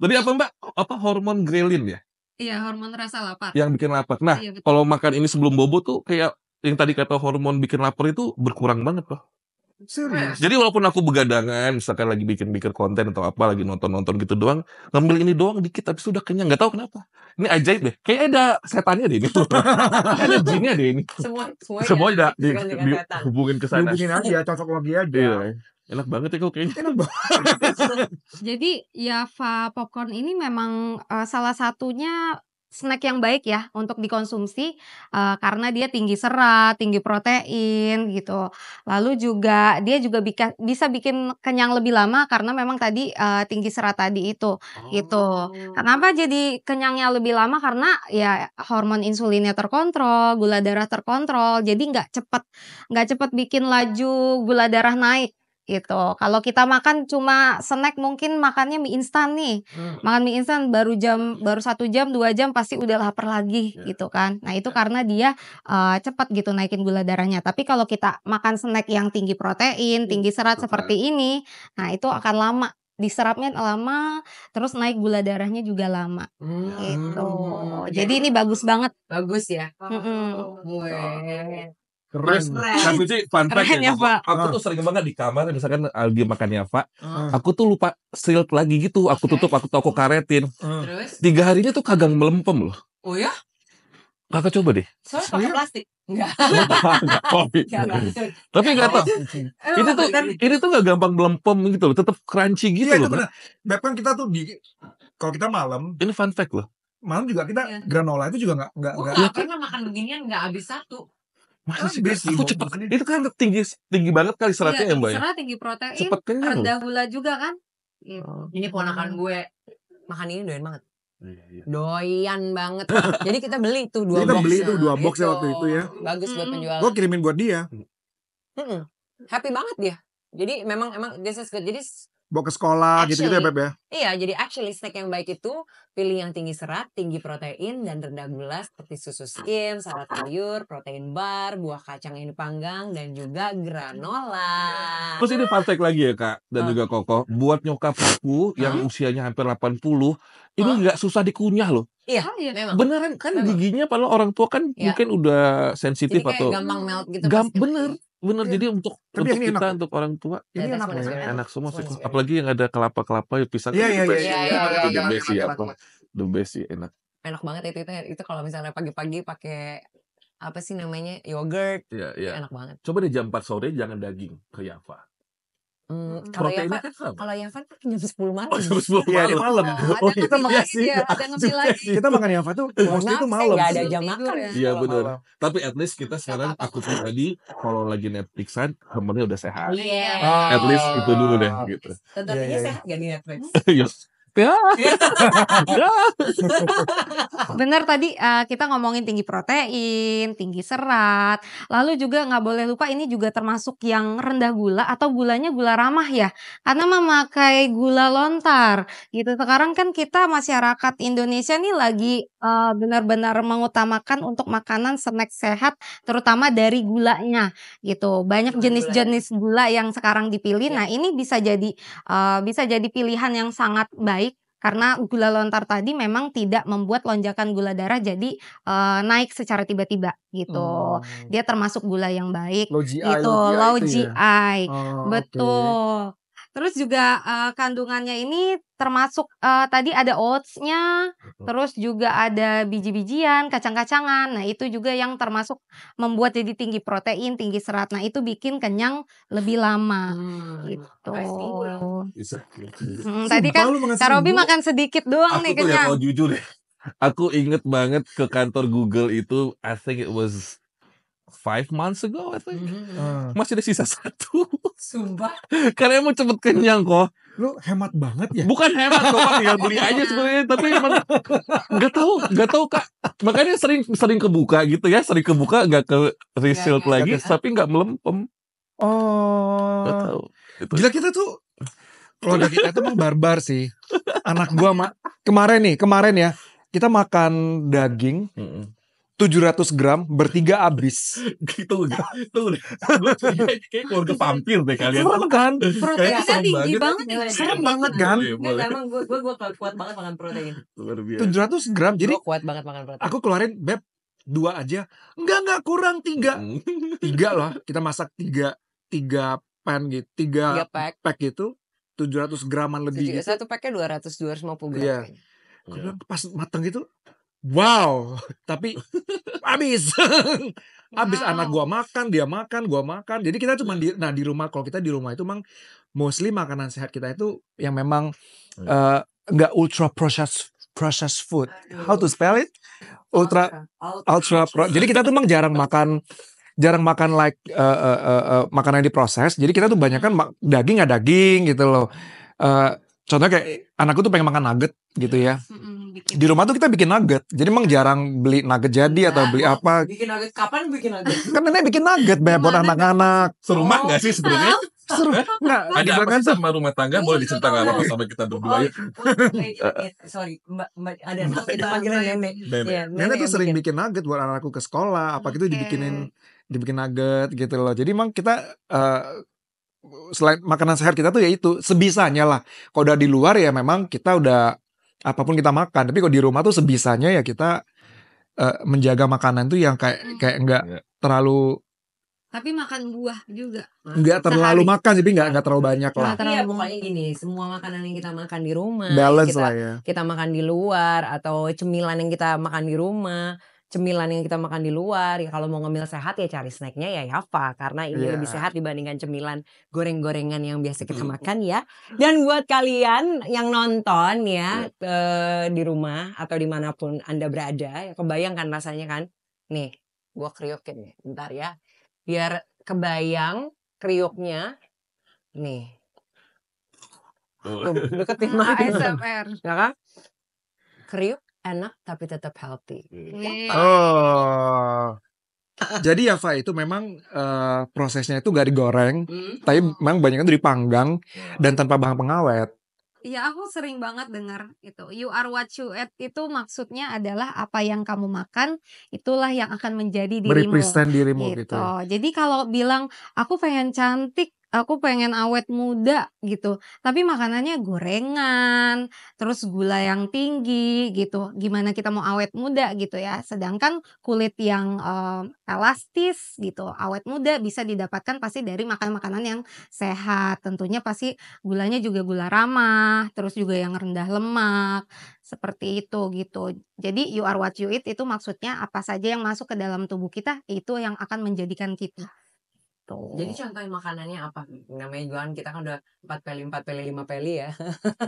Tadi apa mbak? Apa hormon ghrelin ya?
Iya, hormon rasa lapar.
Yang bikin lapar. Nah,
Iya, betul.
kalau makan ini sebelum bobo tuh kayak yang tadi kata hormon bikin lapar itu berkurang banget loh.
Serius.
Jadi walaupun aku begadangan, misalkan lagi bikin konten atau apa, lagi nonton gitu doang, ngambil ini doang dikit tapi sudah kenyang. Gak tahu kenapa. Ini ajaib deh. Kayaknya ada setannya deh ini. Ada jinnya deh ini. Semua ada dihubungin ke sana.
Hubungin aja, cocok lagi aja.
Iya. Enak banget ya kok kayaknya.
Enak banget.
Jadi Yafa popcorn ini memang salah satunya snack yang baik ya untuk dikonsumsi karena dia tinggi serat, tinggi protein gitu. Lalu juga dia juga bisa bikin kenyang lebih lama karena memang tadi tinggi serat tadi itu gitu. Kenapa jadi kenyangnya lebih lama? Karena ya hormon insulinnya terkontrol, gula darah terkontrol. Jadi nggak cepet bikin laju gula darah naik gitu. Kalau kita makan cuma snack mungkin makannya mie instan nih. Makan mie instan baru 1 jam 2 jam pasti udah lapar lagi gitu kan. Nah, itu karena dia cepat gitu naikin gula darahnya. Tapi kalau kita makan snack yang tinggi protein, tinggi serat seperti ini, nah itu akan lama. Diserapnya lama, terus naik gula darahnya juga lama. Gitu. Jadi ini bagus banget.
Bagus ya.
Keren. Tapi sih fun fact
Keren ya, Pak.
Aku tuh sering banget di kamar misalkan lagi makan Yafa, aku tuh lupa sealed lagi gitu. Aku tutup, aku karetin.
Terus?
3 harinya tuh kagak melempem loh.
Oh ya?
Kakak coba deh.
Soalnya pakai plastik. Enggak.
Tapi nggak tahu. Ini tuh nggak gampang melempem gitu loh. Tetap crunchy gitu
Iya,
loh.
itu benar. Beb kan kita tuh kalau kita malam
Ini fun fact loh.
juga kita granola itu juga nggak
karena makan beginian nggak habis satu.
Masa sih
Besi,
aku cepet. Itu kan tinggi banget kali seratnya ya Mbak ya.
Serat, tinggi protein,
Cepet kenyang loh.
rendah gula juga kan.
Ini ponakan gue makan ini doyan banget. Doyan banget. Jadi kita beli tuh 2 box.
Kita beli tuh 2 box ya waktu itu ya.
Bagus buat penjualan.
Gue kirimin buat dia.
Happy banget dia. Jadi memang this is good. Jadi
Bawa ke sekolah gitu-gitu ya Beb ya.
Iya, jadi actually snack yang baik itu pilih yang tinggi serat, tinggi protein, dan rendah gula seperti susu skim, salad sayur, protein bar, buah kacang yang dipanggang, dan juga granola.
Terus ini fun fact lagi ya Kak dan juga Koko. Buat nyokapku yang usianya hampir 80, ini nggak susah dikunyah loh.
Iya, memang.
Beneran kan giginya padahal orang tua kan mungkin udah sensitif
jadi kayak
atau
gampang melt gitu.
bener jadi untuk
Tapi yang ini
kita
enak.
untuk orang tua
Ini
That's
enak
what it's
ya.
very
enak semua sih.
Enak.
Apalagi yang ada kelapa-kelapa ya pisang.
Iya, iya,
the best.
iya,
iya,
The
iya,
best sih
iya,
apa? The best sih enak.
Enak banget itu kalau misalnya pagi-pagi pakai apa sih namanya yogurt,
Iya.
enak banget.
Coba deh jam 4 sore jangan daging ke Yafa.
Kalau
Proteinnya
Yafa,
kan sama.
kalau Yafa tuh jam 10 malam.
Oh, jam 10
Iya, di
malam.
malam.
Oh, kita makan sih.
ada ngemil lagi.
Kita makan Yafa tuh mostly itu malam.
Nggak ada
Sebelum
jam
tidur
makan.
ya.
Iya benar.
Malam.
Tapi at least kita sekarang aku pribadi kalau lagi Netflixan temennya udah sehat.
Iya.
At least itu dulu deh gitu.
Tentunya
Iya.
sehat gak di Netflix?
Yes. Ya.
Bener tadi kita ngomongin tinggi protein, tinggi serat, lalu juga nggak boleh lupa ini juga termasuk yang rendah gula atau gulanya gula ramah ya, karena memakai gula lontar gitu. Sekarang kan kita masyarakat Indonesia nih lagi benar-benar mengutamakan untuk makanan snack sehat, terutama dari gulanya gitu. Banyak jenis-jenis gula yang sekarang dipilih. Nah ini bisa jadi pilihan yang sangat baik. Karena gula lontar tadi memang tidak membuat lonjakan gula darah jadi naik secara tiba-tiba gitu. Dia termasuk gula yang baik
Low GI,
gitu, low
itu
GI.
ya?
Betul. Terus juga kandungannya ini termasuk tadi ada oats-nya, terus juga ada biji-bijian, kacang-kacangan. Nah, itu juga yang termasuk membuat jadi tinggi protein, tinggi serat. Nah, itu bikin kenyang lebih lama gitu. Tadi kan Kak Robi makan sedikit doang
Aku
nih
tuh ya
kenyang.
kalau jujur deh. Aku inget banget ke kantor Google itu. I think it was 5 months ago, I think. Masih ada sisa 1.
Sumpah.
Karena emang cepet kenyang kok.
Lu hemat banget ya.
Bukan hemat kok, Pak. Tinggal beli aja sebenarnya. Tapi emang nggak tahu Kak. Makanya sering kebuka gitu ya. Sering kebuka nggak ke resealed lagi, tapi nggak melempem. Nggak tahu. Itu.
Gila kita tuh keluarga kita tuh barbar sih. Anak gua kemarin ya kita makan daging 700 gram bertiga abis.
Gitu deh. Kayak keluarga vampir deh kalian.
Serem kan?
Proteinnya
serem
tinggi
banget.
banget.
Serem banget kan?
Nggak, emang gue kuat banget makan protein.
Luar biasa.
700 gram. Jadi
Gue kuat banget makan protein.
aku keluarin Beb 2 aja. Enggak kurang 3. 3 loh. Kita masak 3 pan gitu. 3 pack gitu. 700 graman lebih gitu.
Satu packnya 250 gram.
Iya.
kayaknya.
Aku bilang pas mateng gitu, wow, tapi habis. Habis anak gua makan, dia makan, gua makan. Jadi kita cuma di rumah, kalau kita di rumah itu memang mostly makanan sehat kita itu yang memang enggak ultra processed food. How to spell it? ultra pro. Jadi kita tuh emang jarang makan like makanan yang diproses. Jadi kita tuh banyak kan daging nggak daging gitu loh. Contohnya kayak anakku tuh pengen makan nugget gitu ya. Di rumah tuh kita bikin nugget. Jadi emang jarang beli nugget jadi atau beli apa.
Bikin nugget kapan bikin nugget?
Kan nenek bikin nugget buat anak-anak.
Serumah nggak sih sebenarnya?
Seru. Nggak,
Ada apa sih sama rumah tangga? Boleh diceritakan apa sampai kita berdua yuk.
Sorry, Mbak ada kita panggilan nenek. Iya,
Nenek tuh sering bikin nugget buat anakku ke sekolah. Apa gitu dibikin nugget gitu loh. Jadi emang kita selain makanan sehat kita tuh ya itu sebisanya lah. Kalau udah di luar ya memang kita udah apapun kita makan. Tapi kalau di rumah tuh sebisanya ya kita menjaga makanan tuh yang kayak enggak terlalu.
Tapi makan buah juga.
Enggak terlalu makan, tapi enggak terlalu banyak lah.
Iya, pokoknya gini, semua makanan yang kita makan di rumah,
balance lah ya.
Kita makan di luar atau cemilan yang kita makan di rumah, cemilan yang kita makan di luar, ya kalau mau ngemil sehat ya cari snacknya ya Yafa, karena ini lebih sehat dibandingkan cemilan goreng-gorengan yang biasa kita makan ya. Dan buat kalian yang nonton ya di rumah atau dimanapun Anda berada, ya kebayangkan rasanya kan? Nih, gua kriukin nih, bentar ya. Biar kebayang kriuknya nih. Tuh, deketin
ASMR.
Ya kan? Kriuk enak tapi tetap healthy.
Oh. Jadi Yafa itu memang prosesnya itu gak digoreng, tapi memang banyaknya itu dipanggang dan tanpa bahan pengawet.
Iya, aku sering banget dengar itu. You are what you eat itu maksudnya adalah apa yang kamu makan, itulah yang akan menjadi dirimu.
Merepresent dirimu gitu.
Jadi kalau bilang aku pengen cantik, aku pengen awet muda gitu, tapi makanannya gorengan, terus gula yang tinggi gitu. Gimana kita mau awet muda gitu ya? Sedangkan kulit yang elastis gitu, awet muda bisa didapatkan pasti dari makan makanan yang sehat. Tentunya pasti gulanya juga gula ramah, terus juga yang rendah lemak, seperti itu gitu. Jadi you are what you eat itu maksudnya apa saja yang masuk ke dalam tubuh kita itu yang akan menjadikan kita.
Jadi contohin makanannya apa? Namanya jualan kita kan udah 4 peli, 5 peli ya.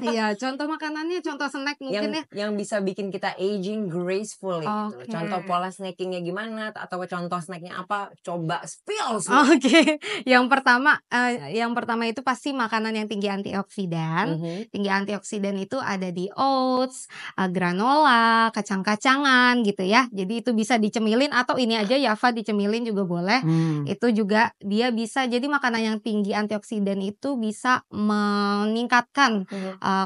Iya, contoh makanannya, contoh snack mungkin
yang bisa bikin kita aging gracefully gitu. Contoh pola snackingnya gimana atau contoh snacknya apa? Coba spill semua.
Oke. Yang pertama itu pasti makanan yang tinggi antioksidan. Tinggi antioksidan itu ada di oats, granola, kacang-kacangan gitu ya. Jadi itu bisa dicemilin atau ini aja Yafa dicemilin juga boleh. Itu juga dia bisa, jadi makanan yang tinggi antioksidan itu bisa meningkatkan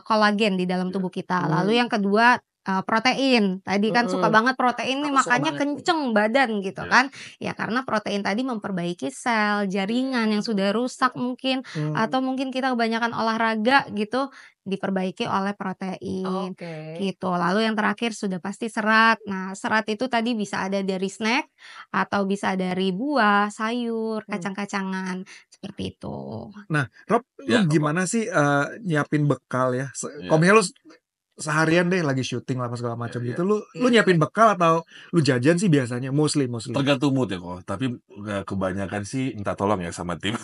kolagen di dalam tubuh kita. Lalu yang kedua protein. Tadi kan suka banget protein nih, makanya kenceng badan gitu kan. Ya karena protein tadi memperbaiki sel, jaringan yang sudah rusak mungkin, atau mungkin kita kebanyakan olahraga gitu, diperbaiki oleh protein gitu. Lalu yang terakhir sudah pasti serat. Nah, serat itu tadi bisa ada dari snack atau bisa dari buah, sayur, kacang-kacangan seperti itu.
Nah, Rob, lu gimana sih nyiapin bekal ya? Komnya lu seharian deh lagi syuting lah segala macam gitu, lu nyiapin bekal atau lu jajan sih biasanya? Mostly
tergantung mood ya kok, tapi kebanyakan sih minta tolong ya sama tim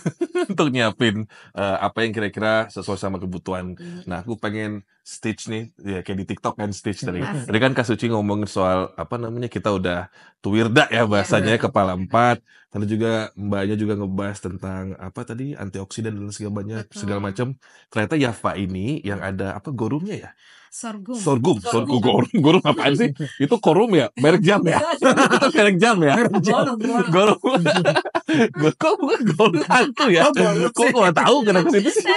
untuk nyiapin apa yang kira-kira sesuai sama kebutuhan. Nah, aku pengen Stitch nih ya, kayak di TikTok kan Stitch tadi kan Kak Suci ngomongin soal apa namanya, kita udah tuwirda ya bahasanya, kepala 4. Lalu juga mbaknya juga ngebahas tentang apa tadi, antioksidan dan segala macam. Ternyata Yafa ini yang ada apa, gorumnya ya? Sorghum gorum apaan sih? Itu korum ya? Merek jam ya? Itu merek jam ya? Gorum. Kok bukan gorum hantu ya? Kok gak tahu kenapa situ sih?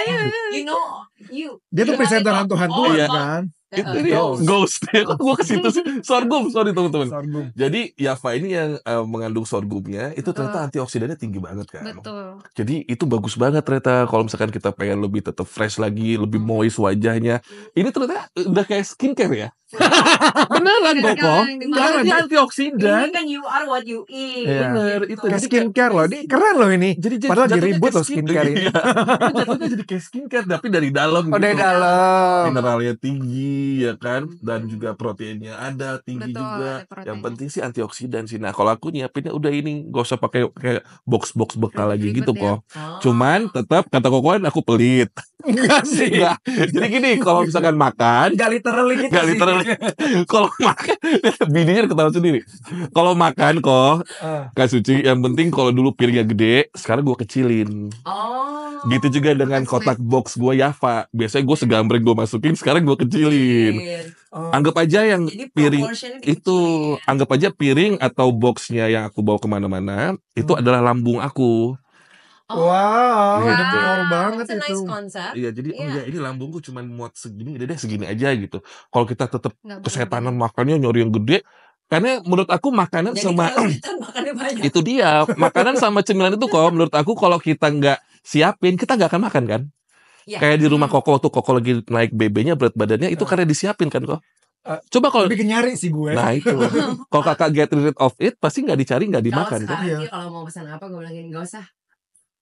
Dia tuh presenter hantu-hantu kan?
Itu dia ghost ya. Kok gue ke situ sih? Sorghum, sorry teman-teman. Jadi Yafa ini yang mengandung sorghumnya itu ternyata antioksidannya tinggi banget kan.
Betul.
Jadi itu bagus banget ternyata kalau misalkan kita pengen lebih tetap fresh lagi, lebih moist wajahnya. Ini ternyata udah kayak skincare ya. Beneran Koko. Karena dia antioksidan.
Ini kan you are what you eat.
Bener itu.
Kayak skincare loh. Ini keren loh ini. Padahal diribut loh skincare ini.
Jatuhnya jadi kayak skincare tapi dari dalam.
Dari dalam.
Mineralnya tinggi. tinggi ya kan, dan juga proteinnya ada tinggi
Betul,
juga.
ada protein.
Yang penting sih antioksidan sih. Nah, kalau aku nyiapinnya udah ini, gak usah pakai kayak box-box bekal lagi
Ribet-ribet
gitu
ya.
kok.
Oh.
Cuman tetap kata Kokoan aku pelit.
Enggak sih.
Enggak. Jadi gini, kalau misalkan makan,
Enggak literally gitu
enggak
sih.
literally. Kalau makan, bininya ketawa sendiri. Kalau makan kok,
Ah.
Kak Suci, yang penting kalau dulu piringnya gede, sekarang gue kecilin.
Oh.
Gitu juga dengan
Makan
kotak box gue Java. Biasanya gue segambreng gue masukin, sekarang gue kecilin.
Oh.
Anggap aja yang
Jadi
piring
proportionnya
itu,
dikecilin.
anggap aja piring atau boxnya yang aku bawa kemana-mana, itu adalah lambung aku.
Oh.
Wow,
Gitu.
detail banget
It's a
itu.
nice concept.
Iya, jadi oh
Iya.
ya ini lambungku cuma muat segini, udah deh segini aja gitu. Kalau kita tetap
Nggak
kesetanan
berlebihan.
makannya nyari yang gede, karena menurut aku makanan
Jadi
sama
kalau setan makannya banyak.
itu dia, makanan sama cemilan itu kok menurut aku kalau kita nggak siapin, kita nggak akan makan kan.
Iya.
Kayak di rumah Koko tuh, Koko lagi naik BB-nya berat badannya itu karena disiapin kan kok. Coba kalau
Lebih kenyari sih gue.
nah itu, kalau kakak get rid of it pasti nggak dicari, nggak
Kalau
dimakan kan.
sekarang
Iya.
dia kalau mau pesan apa gue bilangin gak usah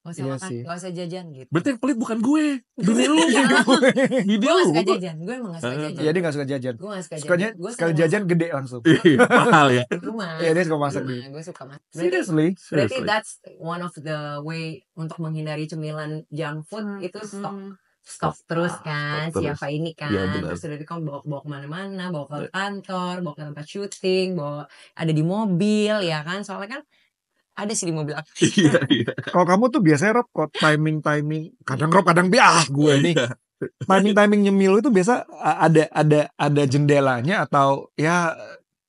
Iya
makan,
sih.
gak usah jajan gitu.
Berarti yang pelit bukan gue, bini lu, bini
Gue gak
lu.
suka jajan, gue emang gak suka jajan.
Iya, dia gak suka jajan.
Gue gak suka
Sukanya
jajan. Gue
sekali jajan gede langsung.
Ih, mahal ya.
rumah.
Iya, dia suka masak dulu.
Gue suka masak.
Seriously?
Berarti
Seriously.
that's one of the way untuk menghindari cemilan junk food itu stok terus kan,
Stok terus.
siapa ini kan,
Iya, benar.
terus udah kamu bawa kemana-mana, bawa ke kantor, bawa ke tempat syuting, bawa ada di mobil ya kan, soalnya kan ada sih di mobil aku.
Iya, iya.
Kalau kamu tuh biasanya Rob, kok timing kadang Rob kadang gue nih. Timing nyemil itu biasa ada jendelanya atau ya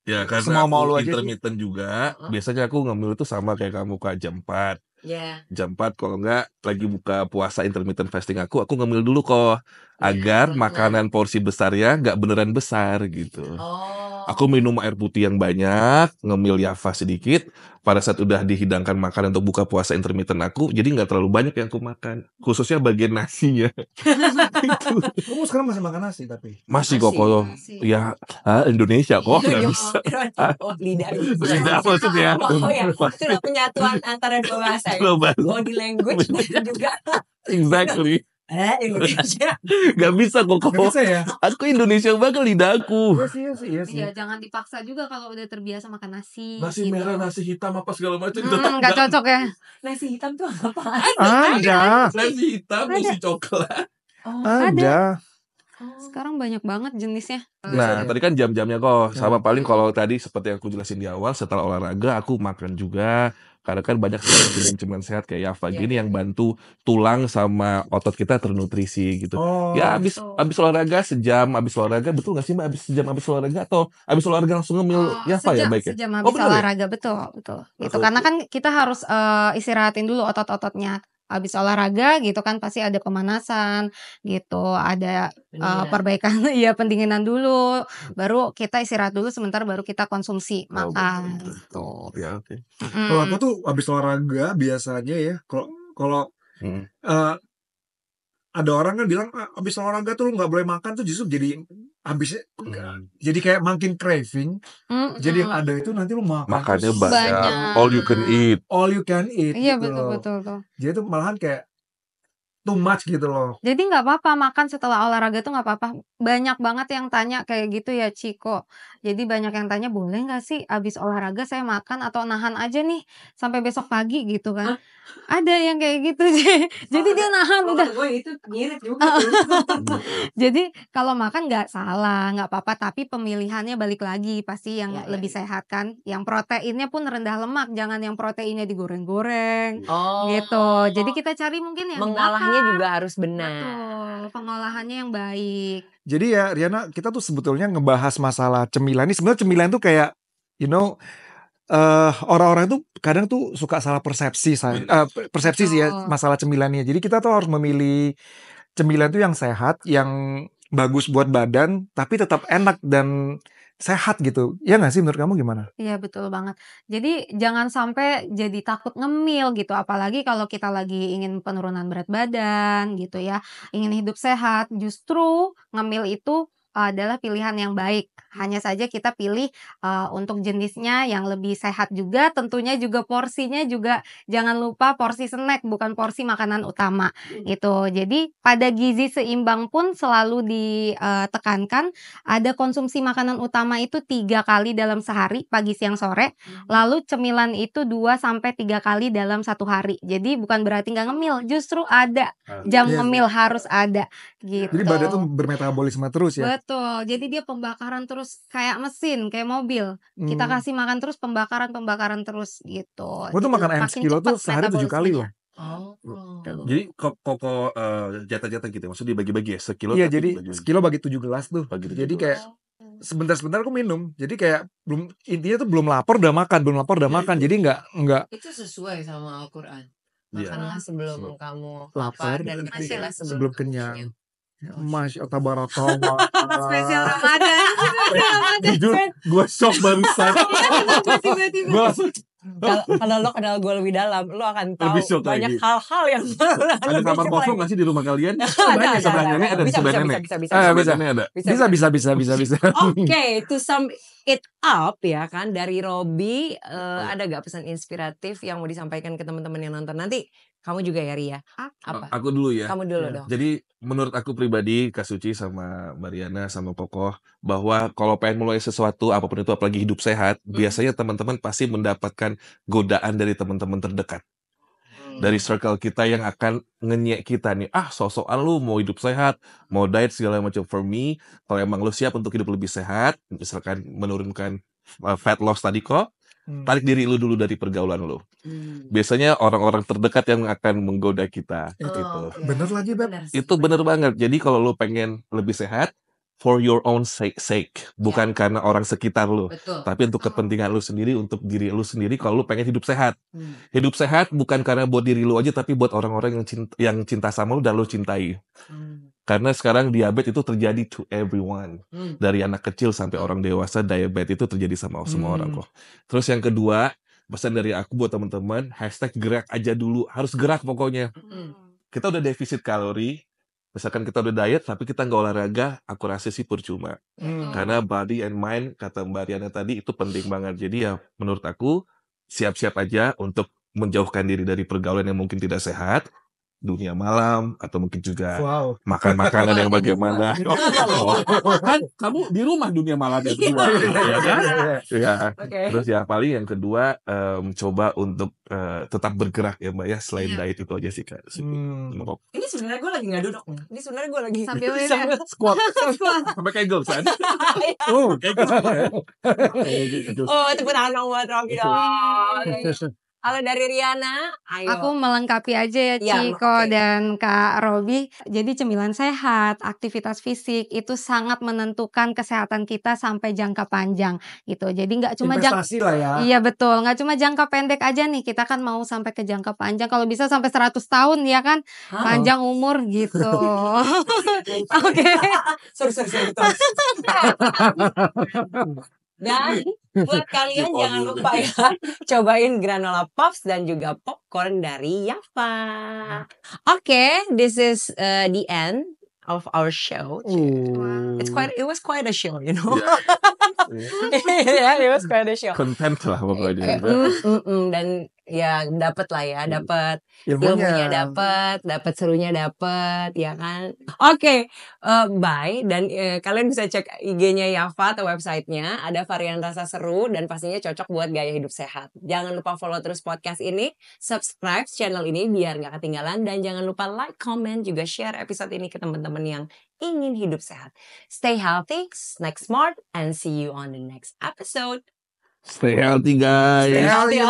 Ya karena
Semau mau lu
aku
aja sih.
intermittent juga, biasanya aku ngemil itu sama kayak kamu Kak, jam 4.
Ya.
Jam 4 kalau enggak lagi buka puasa intermittent fasting aku ngemil dulu kok. Agar
benar.
makanan porsi besarnya nggak beneran besar gitu.
Oh.
Aku minum air putih yang banyak, ngemil Java sedikit. Pada saat udah dihidangkan makanan untuk buka puasa intermittent aku, jadi nggak terlalu banyak yang aku makan. Khususnya bagian nasinya. Itu.
kamu sekarang masih makan nasi tapi.
Masih
Masih,
kok kalau
masih.
ya Indonesia kok nggak
Iya,
bisa.
oh, lidah.
Lidah maksudnya.
Oh ya, sudah penyatuan antara dua bahasa ya.
Global.
Body language dan juga
Exactly.
Indonesia.
Gak bisa kok.
Gak bisa ya?
Aku Indonesia banget lidahku.
Iya sih.
Iya, jangan dipaksa juga kalau udah terbiasa makan nasi.
Nasi
gitu.
merah, nasi hitam apa segala macam.
Nggak cocok ya.
Nasi hitam tuh apa?
Ada.
Nasi hitam, nasi coklat.
Oh,
Ada.
Sekarang banyak banget jenisnya.
Nah, tadi kan jam-jamnya kok. Sama paling kalau tadi seperti yang aku jelasin di awal, setelah olahraga aku makan juga. Karena kan banyak cemilan sehat kayak Java gini yang bantu tulang sama otot kita ternutrisi gitu.
Oh.
Ya abis olahraga sejam, abis olahraga betul gak sih Mbak? Sejam abis olahraga atau abis olahraga langsung ngemil Java ya baik ya?
Sejam
Oh,
habis
bener ya?
olahraga, betul. Gitu. Karena kan kita harus istirahatin dulu otot-ototnya. Habis olahraga gitu kan pasti ada pemanasan gitu, ada perbaikan ya pendinginan dulu, baru kita istirahat dulu sebentar baru kita konsumsi makan gitu.
Ya oke.
Kalau aku tuh habis olahraga biasanya ya, kalau ada orang kan bilang habis olahraga tuh lu nggak boleh makan tuh justru jadi habisnya jadi kayak makin craving. Jadi yang ada itu nanti lu
Makannya
terus.
banyak. All you can eat.
All you can eat.
Iya
gitu loh.
betul tuh.
Jadi itu malahan kayak too much gitu loh.
Jadi nggak apa-apa makan setelah olahraga tuh nggak apa-apa. Banyak banget yang tanya kayak gitu ya Ciko. Jadi banyak yang tanya boleh nggak sih abis olahraga saya makan atau nahan aja nih sampai besok pagi gitu kan? Ada yang kayak gitu. Jadi dia nahan udah.
Gue itu ngirit juga.
Jadi kalau makan nggak salah, nggak apa-apa. Tapi pemilihannya balik lagi pasti yang
Ya,
lebih sehat kan. Yang proteinnya pun rendah lemak, jangan yang proteinnya digoreng-goreng.
Oh.
Gitu. Jadi kita cari mungkin yang
mengolahnya
dibakar.
juga harus benar.
Betul, pengolahannya yang baik.
Jadi ya Riana, kita tuh sebetulnya ngebahas masalah cemilan ini. Sebenarnya cemilan tuh kayak orang-orang tuh kadang tuh suka salah persepsi persepsi sih ya masalah cemilannya. Jadi kita tuh harus memilih cemilan tuh yang sehat, yang bagus buat badan, tapi tetap enak dan sehat gitu. Ya nggak sih menurut kamu gimana?
Iya betul banget. Jadi jangan sampai jadi takut ngemil gitu. Apalagi kalau kita lagi ingin penurunan berat badan gitu ya. Ingin hidup sehat. Justru ngemil itu adalah pilihan yang baik. Hanya saja kita pilih untuk jenisnya yang lebih sehat juga, tentunya juga porsinya juga jangan lupa porsi snack bukan porsi makanan utama gitu. Jadi pada gizi seimbang pun selalu ditekankan ada konsumsi makanan utama itu 3 kali dalam sehari, pagi, siang, sore. Lalu cemilan itu 2 sampai 3 kali dalam 1 hari. Jadi bukan berarti nggak ngemil, justru ada jam ngemil harus ada gitu.
Jadi badan tuh bermetabolisme terus ya.
Betul. Jadi dia pembakaran terus kayak mesin, kayak mobil. Kita kasih makan terus pembakaran terus gitu.
Gua tuh makan ayam
makin
sekilo tuh
cepat
sehari 7 kali loh.
metabolismenya.
Jadi kok jatah-jatah gitu ya? Maksudnya dibagi-bagi ya? Sekilo
Iya,
tapi
jadi
dibagi-bagi.
sekilo bagi 7 gelas tuh.
Bagi 7
Jadi
gelas.
kayak sebentar-sebentar aku minum. Jadi kayak intinya tuh belum lapar udah makan. Jadi enggak
Itu sesuai sama Al-Quran.
Iya.
Makanlah sebelum kamu
lapar
dan makanlah
sebelum
kamu
kenyang.
kenyang.
Masya tabarakallah.
Spesial Ramadan.
Jujur, gue shock barusan.
Tiba-tiba.
Gue langsung
Kalau lo kenal gue lebih dalam, lo akan tahu
Lebih shock
banyak
lagi.
hal-hal yang
ada
lebih
kamar
shock
kosong
lagi.
gak sih di rumah kalian?
Ada,
Sebelah nenek ada,
bisa,
sebelah
bisa,
nenek.
bisa, bisa,
Sebelah
bisa.
nenek ada.
Bisa.
Oke, to sum it up ya kan dari Robby, ada gak pesan inspiratif yang mau disampaikan ke teman-teman yang nonton nanti? Kamu juga ya Ria? Apa?
Aku dulu ya.
Kamu dulu dong.
Jadi menurut aku pribadi, Kak Suci sama Mariana sama Pokoh, bahwa kalau pengen mulai sesuatu apapun itu apalagi hidup sehat, biasanya teman-teman pasti mendapatkan godaan dari teman-teman terdekat. Dari circle kita yang akan ngenyek kita nih, sok-sokan lu mau hidup sehat, mau diet segala macam. For me, kalau emang lu siap untuk hidup lebih sehat, misalkan menurunkan fat loss tadi kok, tarik diri lu dulu dari pergaulan lu. Biasanya orang-orang terdekat yang akan menggoda kita gitu.
Bener lagi, Beb.
Itu bener banget. Jadi kalau lu pengen lebih sehat, for your own sake, bukan karena orang sekitar lu,
Betul.
tapi untuk kepentingan lu sendiri, untuk diri lu sendiri. Kalau lu pengen hidup sehat, hidup sehat bukan karena buat diri lu aja, tapi buat orang-orang yang cinta sama lu dan lu cintai. Karena sekarang diabetes itu terjadi to everyone, dari anak kecil sampai orang dewasa, diabetes itu terjadi sama semua orang kok. Terus yang kedua, pesan dari aku buat teman-teman, #gerak aja dulu, harus gerak pokoknya. Kita udah defisit kalori, misalkan kita udah diet tapi kita nggak olahraga, aku rasa sih percuma. Karena body and mind, kata Mbak Riana tadi, itu penting banget. Jadi ya menurut aku siap-siap aja untuk menjauhkan diri dari pergaulan yang mungkin tidak sehat, dunia malam, atau mungkin juga makan makanan yang bagaimana. Kan kamu di rumah dunia malam yang kedua, ya kan? Ya. Terus ya paling yang kedua, coba untuk tetap bergerak ya Mbak ya, selain diet itu aja sih Kak.
Ini sebenarnya gue lagi nggak duduk nih. Ini sebenarnya gue lagi
Sambil
Squat sampai kegel kan? Kegel.
Oh, tepuk tangan dong buat Robby dong. Kalau dari Riana, ayo.
Aku melengkapi aja ya Ciko dan Kak Robby. Jadi cemilan sehat, aktivitas fisik itu sangat menentukan kesehatan kita sampai jangka panjang gitu. Jadi nggak cuma
investasi lah ya.
Iya betul, nggak cuma jangka pendek aja nih. Kita kan mau sampai ke jangka panjang. Kalau bisa sampai 100 tahun ya kan, panjang umur gitu. Oke.
Sorry. Dan buat kalian jangan lupa ya, cobain granola puffs dan juga popcorn dari Yafa. Oke, this is the end of our show. It was quite a show, you know. Yeah, it was quite a show.
Content lah pokoknya.
Dan ya dapat lah ya, dapat ilmunya dapat serunya dapat ya kan. Oke, bye dan kalian bisa cek IG-nya Yafa atau websitenya, ada varian rasa seru dan pastinya cocok buat gaya hidup sehat. Jangan lupa follow terus podcast ini, subscribe channel ini biar nggak ketinggalan, dan jangan lupa like, comment, juga share episode ini ke teman-teman yang ingin hidup sehat. Stay healthy, snack smart, and see you on the next episode.
Stay healthy guys.
Stay healthy.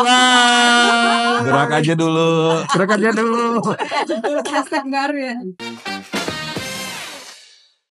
Gerak aja dulu.
Hashtag baru ya.